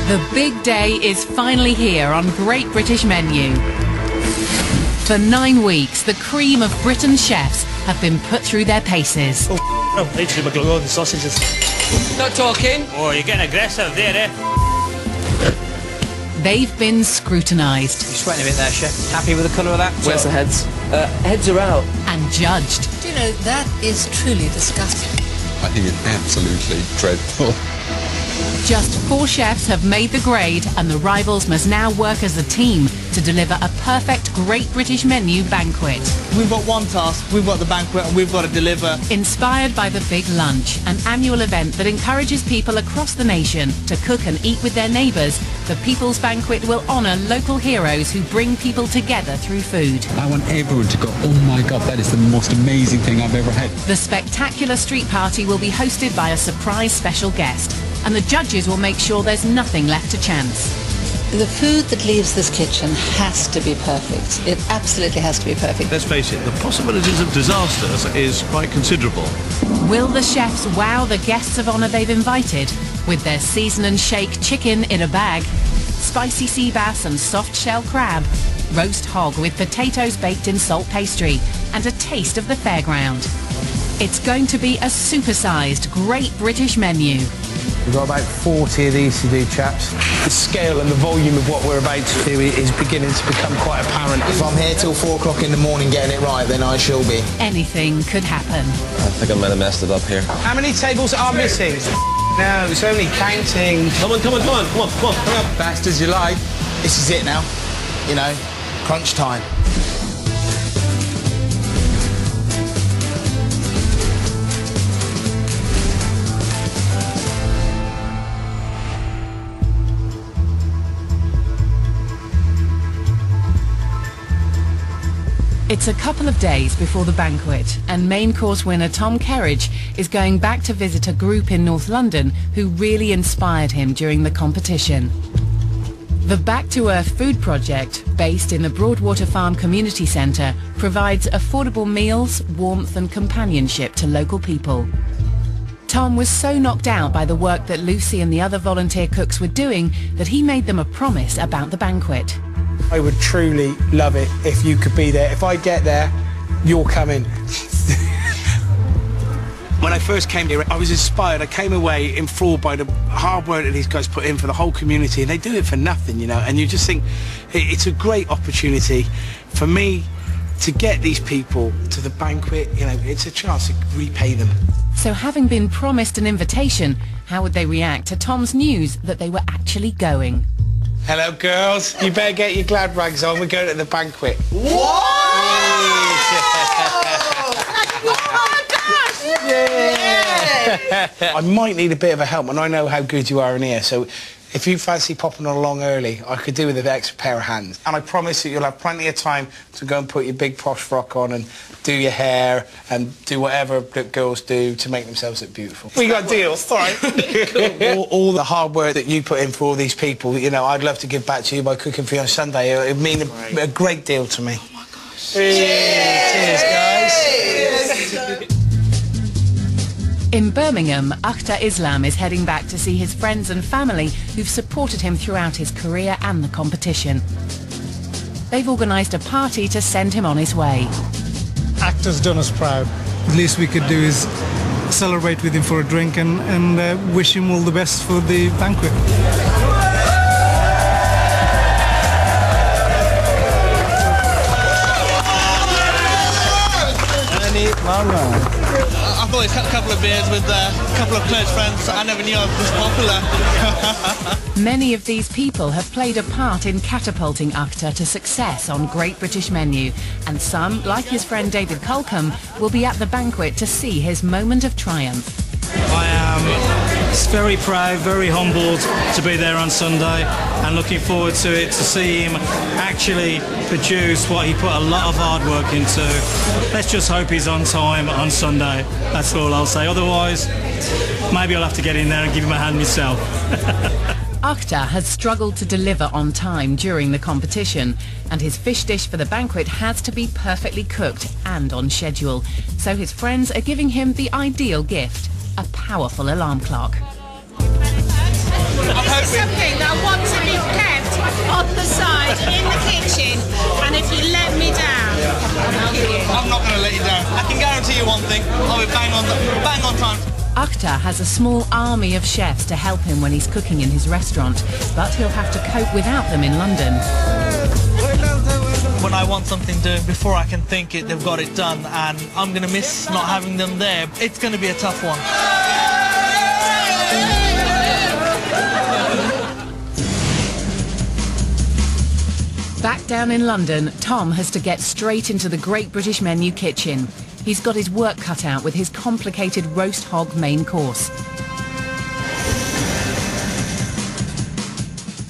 The big day is finally here on Great British Menu. For 9 weeks, the cream of Britain's chefs have been put through their paces. Oh, I need to do my glue the sausages. Not talking. Oh, you're getting aggressive there, eh? They've been scrutinised. You're sweating a bit there, chef. Happy with the colour of that? Where's the heads? Heads are out. And judged. Do you know, that is truly disgusting. I think it's absolutely dreadful. Just 4 chefs have made the grade, and the rivals must now work as a team to deliver a perfect Great British Menu banquet. We've got one task, we've got the banquet, and we've got to deliver. Inspired by the Big Lunch, an annual event that encourages people across the nation to cook and eat with their neighbours, the People's Banquet will honour local heroes who bring people together through food. I want everyone to go, oh my God, that is the most amazing thing I've ever had. The spectacular street party will be hosted by a surprise special guest, and the judges will make sure there's nothing left to chance. The food that leaves this kitchen has to be perfect. It absolutely has to be perfect. Let's face it, the possibilities of disaster is quite considerable. Will the chefs wow the guests of honour they've invited with their season and shake chicken in a bag, spicy sea bass and soft shell crab, roast hog with potatoes baked in salt pastry, and a taste of the fairground? It's going to be a supersized Great British Menu. We've got about 40 of these to do, chaps. The scale and the volume of what we're about to do is beginning to become quite apparent. If I'm here till 4 o'clock in the morning getting it right, then I shall be. Anything could happen. I think I might have messed it up here. How many tables are missing? No, it's only counting. Come on, hurry up. Fast as you like. This is it now. You know, crunch time. It's a couple of days before the banquet, and main course winner Tom Kerridge is going back to visit a group in North London who really inspired him during the competition. The Back to Earth food project, based in the Broadwater Farm Community Centre, provides affordable meals, warmth and companionship to local people. Tom was so knocked out by the work that Lucy and the other volunteer cooks were doing that he made them a promise about the banquet. I would truly love it if you could be there. If I get there, you're coming. When I first came here, I was inspired. I came away enthralled by the hard work that these guys put in for the whole community, and they do it for nothing, you know, and you just think it's a great opportunity for me to get these people to the banquet. You know, it's a chance to repay them. So having been promised an invitation, how would they react to Tom's news that they were actually going? Hello, girls. You better get your glad rags on. We're going to the banquet. Whoa! Oh my gosh! Yeah! I might need a bit of a help, and I know how good you are in here, so if you fancy popping along early, I could do with an extra pair of hands. And I promise that you'll have plenty of time to go and put your big posh frock on and do your hair and do whatever that girls do to make themselves look beautiful. We got deals, sorry. all the hard work that you put in for all these people, you know, I'd love to give back to you by cooking for you on Sunday. It would mean a great deal to me. Oh, my gosh. Cheers, guys. In Birmingham, Aktar Islam is heading back to see his friends and family who've supported him throughout his career and the competition. They've organised a party to send him on his way. Aktar's done us proud. The least we could do is celebrate with him for a drink and wish him all the best for the banquet. I've always had a couple of beers with a couple of close friends. I never knew I was this popular. Many of these people have played a part in catapulting Aktar to success on Great British Menu, and some, like his friend David Colcombe, will be at the banquet to see his moment of triumph. I am very proud, very humbled to be there on Sunday, and looking forward to it, to see him actually produce what he put a lot of hard work into. Let's just hope he's on time on Sunday. That's all I'll say. Otherwise, maybe I'll have to get in there and give him a hand myself. Aktar has struggled to deliver on time during the competition, and his fish dish for the banquet has to be perfectly cooked and on schedule. So his friends are giving him the ideal gift, a powerful alarm clock. This is something that I want to be kept on the side in the kitchen, and if you let me down, I'll kill you. I'm not going to let you down. I can guarantee you one thing, I'll be bang on time. Aktar has a small army of chefs to help him when he's cooking in his restaurant, but he'll have to cope without them in London. When I want something done, before I can think it, they've got it done, and I'm going to miss not having them there. It's going to be a tough one. Back down in London, Tom has to get straight into the Great British Menu kitchen. He's got his work cut out with his complicated roast hog main course.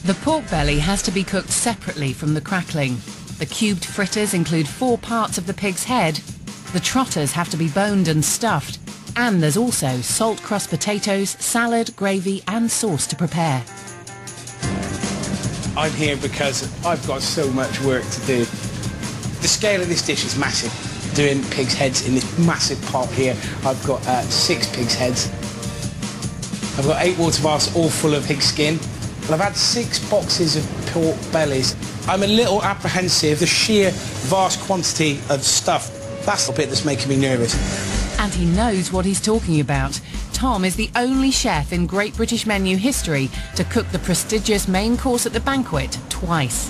The pork belly has to be cooked separately from the crackling. The cubed fritters include 4 parts of the pig's head. The trotters have to be boned and stuffed. And there's also salt crust potatoes, salad, gravy and sauce to prepare. I'm here because I've got so much work to do. The scale of this dish is massive. Doing pig's heads in this massive pot here. I've got 6 pig's heads. I've got 8 water baths all full of pig skin. And I've had 6 boxes of pork bellies. I'm a little apprehensive. The sheer vast quantity of stuff, that's the bit that's making me nervous. And he knows what he's talking about. Tom is the only chef in Great British Menu history to cook the prestigious main course at the Banquet twice.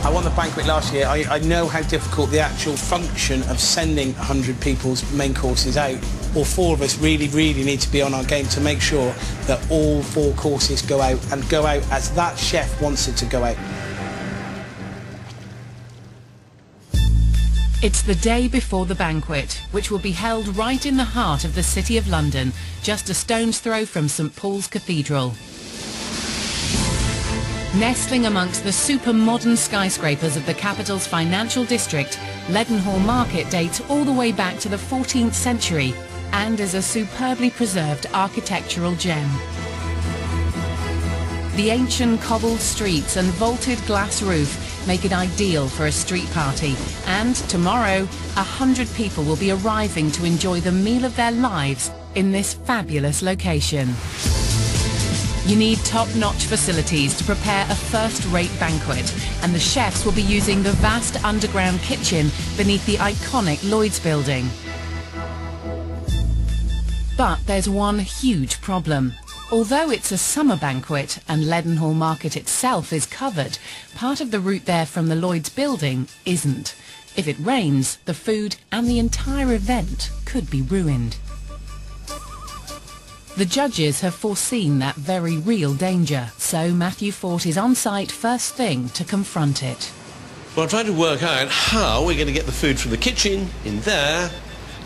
I won the Banquet last year. I know how difficult the actual function of sending 100 people's main courses out. All 4 of us really need to be on our game to make sure that all 4 courses go out, and go out as that chef wants it to go out. It's the day before the Banquet, which will be held right in the heart of the City of London, just a stone's throw from St Paul's Cathedral. Nestling amongst the super-modern skyscrapers of the capital's financial district, Leadenhall Market dates all the way back to the 14th century and is a superbly preserved architectural gem. The ancient cobbled streets and vaulted glass roof make it ideal for a street party, and tomorrow 100 people will be arriving to enjoy the meal of their lives in this fabulous location. You need top-notch facilities to prepare a first-rate banquet, and the chefs will be using the vast underground kitchen beneath the iconic Lloyd's building. But there's one huge problem. Although it's a summer banquet and Leadenhall Market itself is covered, part of the route there from the Lloyd's building isn't. If it rains, the food and the entire event could be ruined. The judges have foreseen that very real danger, so Matthew Fort is on site first thing to confront it. Well, I'm trying to work out how we're going to get the food from the kitchen in there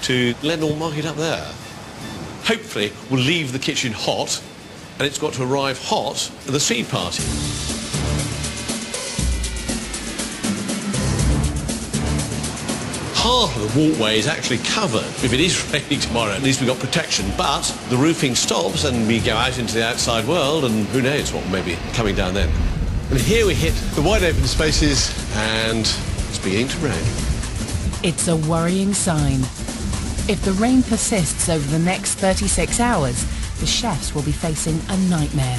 to Leadenhall Market up there. Hopefully we'll leave the kitchen hot, and it's got to arrive hot at the street party. Half of the walkway is actually covered. If it is raining tomorrow, at least we've got protection, but the roofing stops and we go out into the outside world, and who knows what may be coming down then. And here we hit the wide open spaces, and it's beginning to rain. It's a worrying sign. If the rain persists over the next 36 hours, the chefs will be facing a nightmare.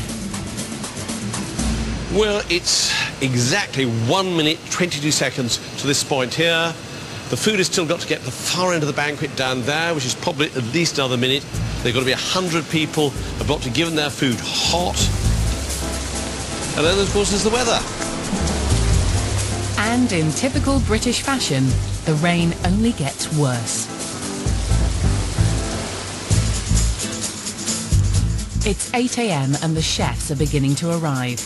Well, it's exactly 1 minute, 22 seconds to this point here. The food has still got to get to the far end of the banquet down there, which is probably at least another minute. They've got to be 100 people have got to give them their food hot. And then, of course, there's the weather. And in typical British fashion, the rain only gets worse. It's 8 a.m. and the chefs are beginning to arrive.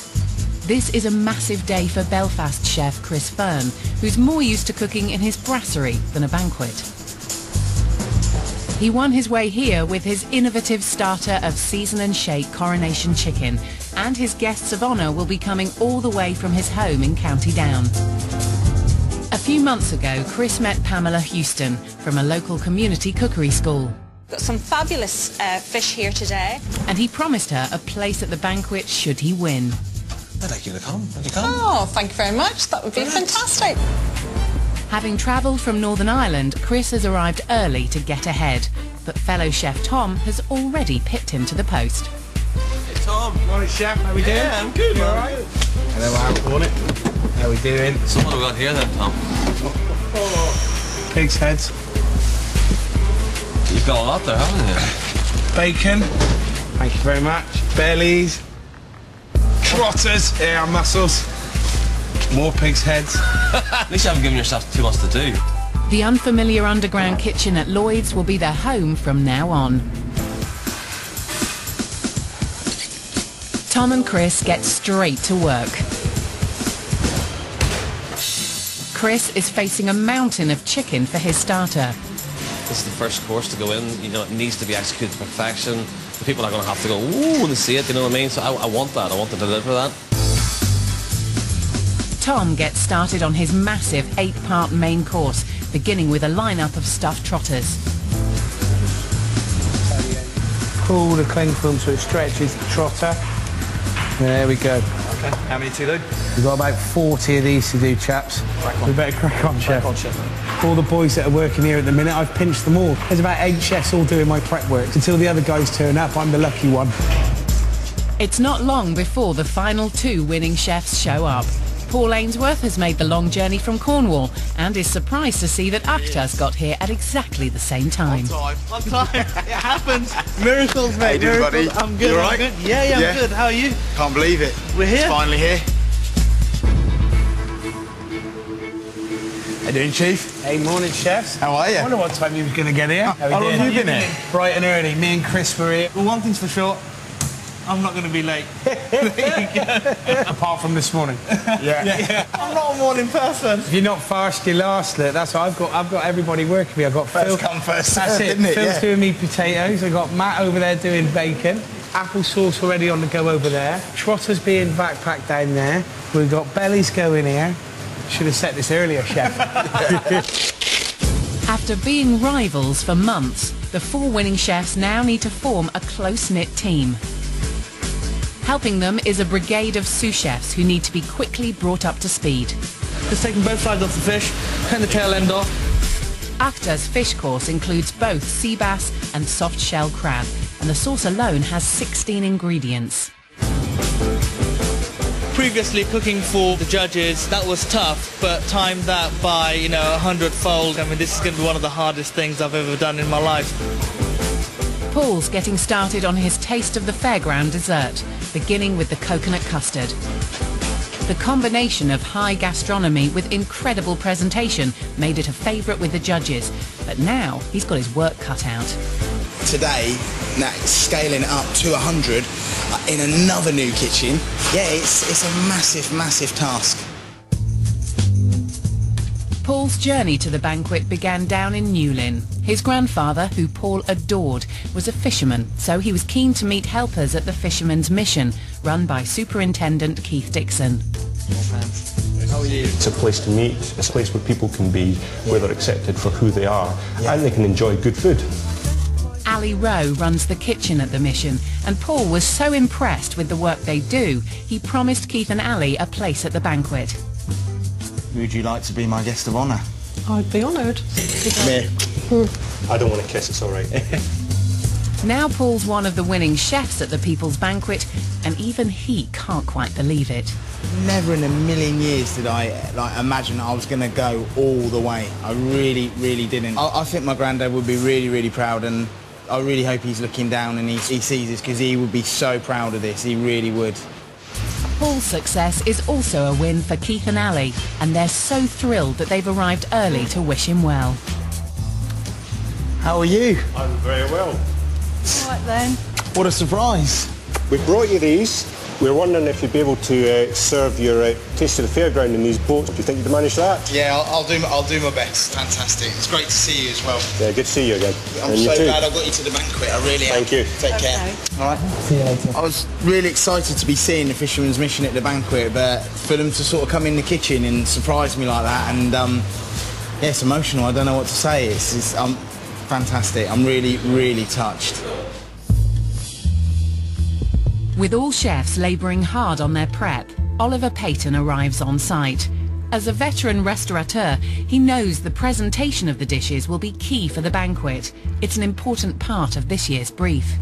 This is a massive day for Belfast chef Chris Fearon, who's more used to cooking in his brasserie than a banquet. He won his way here with his innovative starter of season and shake coronation chicken, and his guests of honour will be coming all the way from his home in County Down. A few months ago, Chris met Pamela Houston from a local community cookery school. Got some fabulous fish here today. And he promised her a place at the banquet should he win. I'd like you to come. Would you come? Oh, thank you very much. That would be fantastic. Having travelled from Northern Ireland, Chris has arrived early to get ahead. But fellow chef Tom has already pipped him to the post. Hey, Tom. Tom. Morning, Chef. How we doing? Yeah, I'm good. You all right? Hello, Aaron. Morning. How we doing? So what have we got here then, Tom? Pig's heads. You've got a lot there, haven't you? Bacon. Thank you very much. Bellies. Trotters. Here are muscles. More pig's heads. At least you haven't given yourself too much to do. The unfamiliar underground kitchen at Lloyd's will be their home from now on. Tom and Chris get straight to work. Chris is facing a mountain of chicken for his starter. This is the first course to go in. You know, it needs to be executed to perfection. The people are going to have to go, ooh, when they see it, you know what I mean? So I want that. I want to deliver that. Tom gets started on his massive 8-part main course, beginning with a lineup of stuffed trotters. Pull the cling film so it stretches the trotter. There we go. Okay, how many to do? We've got about 40 of these to do, chaps. We better crack on, Chef. All the boys that are working here at the minute, I've pinched them all. There's about 8 chefs all doing my prep work. Until the other guys turn up, I'm the lucky one. It's not long before the final 2 winning chefs show up. Paul Ainsworth has made the long journey from Cornwall and is surprised to see that Aktar's got here at exactly the same time. On time. It happens. Miracles, mate. Hey, Miracles. buddy. I'm good. You all right? I'm good. Yeah, I'm good. How are you? Can't believe it. We're here. It's finally here. How you doing, Chief? Hey, morning, chefs. How are you? I wonder what time you were going to get here. How long have you been here? Bright and early. Me and Chris were here. Well, one thing's for sure. I'm not going to be late. Apart from this morning. Yeah. I'm not a morning person. If you're not fast, you last. Look, that's what I've got everybody working for me. I've got First Phil. come, first That's served, it. isn't it? Phil's Yeah. doing me potatoes. I've got Matt over there doing bacon. Apple sauce already on the go over there. Trotters being backpacked down there. We've got bellies going here. Should have set this earlier, Chef. After being rivals for months, the 4 winning chefs now need to form a close-knit team. Helping them is a brigade of sous chefs who need to be quickly brought up to speed. Just taking both sides off the fish, cutting the tail end off. Aktar's fish course includes both sea bass and soft shell crab, and the sauce alone has 16 ingredients. Previously cooking for the judges, that was tough, but timed that by, 100-fold. I mean, this is going to be one of the hardest things I've ever done in my life. Paul's getting started on his taste of the fairground dessert, beginning with the coconut custard. The combination of high gastronomy with incredible presentation made it a favourite with the judges, but now he's got his work cut out. Today, scaling it up to 100 in another new kitchen. Yeah, it's a massive, massive task. Paul's journey to the banquet began down in Newlyn. His grandfather, who Paul adored, was a fisherman, so he was keen to meet helpers at the Fisherman's Mission, run by Superintendent Keith Dixon. It's a place to meet, it's a place where people can be, where they're accepted for who they are, and they can enjoy good food. Ali Rowe runs the kitchen at the Mission, and Paul was so impressed with the work they do, he promised Keith and Ali a place at the banquet. Would you like to be my guest of honour? I'd be honoured. Me. I don't want to kiss, it's all right. Now Paul's one of the winning chefs at the People's Banquet, and even he can't quite believe it. Never in a million years did I imagine I was going to go all the way. I really, really didn't. I think my granddad would be really, really proud, and I really hope he's looking down and he sees this, because he would be so proud of this. He really would. Paul's success is also a win for Keith and Ali, and they're so thrilled that they've arrived early to wish him well. How are you? I'm very well. All right then. What a surprise. We brought you these. We're wondering if you'd be able to serve your taste of the fairground in these boats. Do you think you'd manage that? Yeah, I'll do my best. Fantastic. It's great to see you as well. Yeah, good to see you again. I'm and so you too. glad I got you to the banquet. I really am. Thank you. Take care. All right. See you later. I was really excited to be seeing the Fisherman's Mission at the banquet, but for them to sort of come in the kitchen and surprise me like that, and yeah, it's emotional. I don't know what to say. It's fantastic. I'm really, really touched. With all chefs labouring hard on their prep, Oliver Payton arrives on site. As a veteran restaurateur, he knows the presentation of the dishes will be key for the banquet. It's an important part of this year's brief.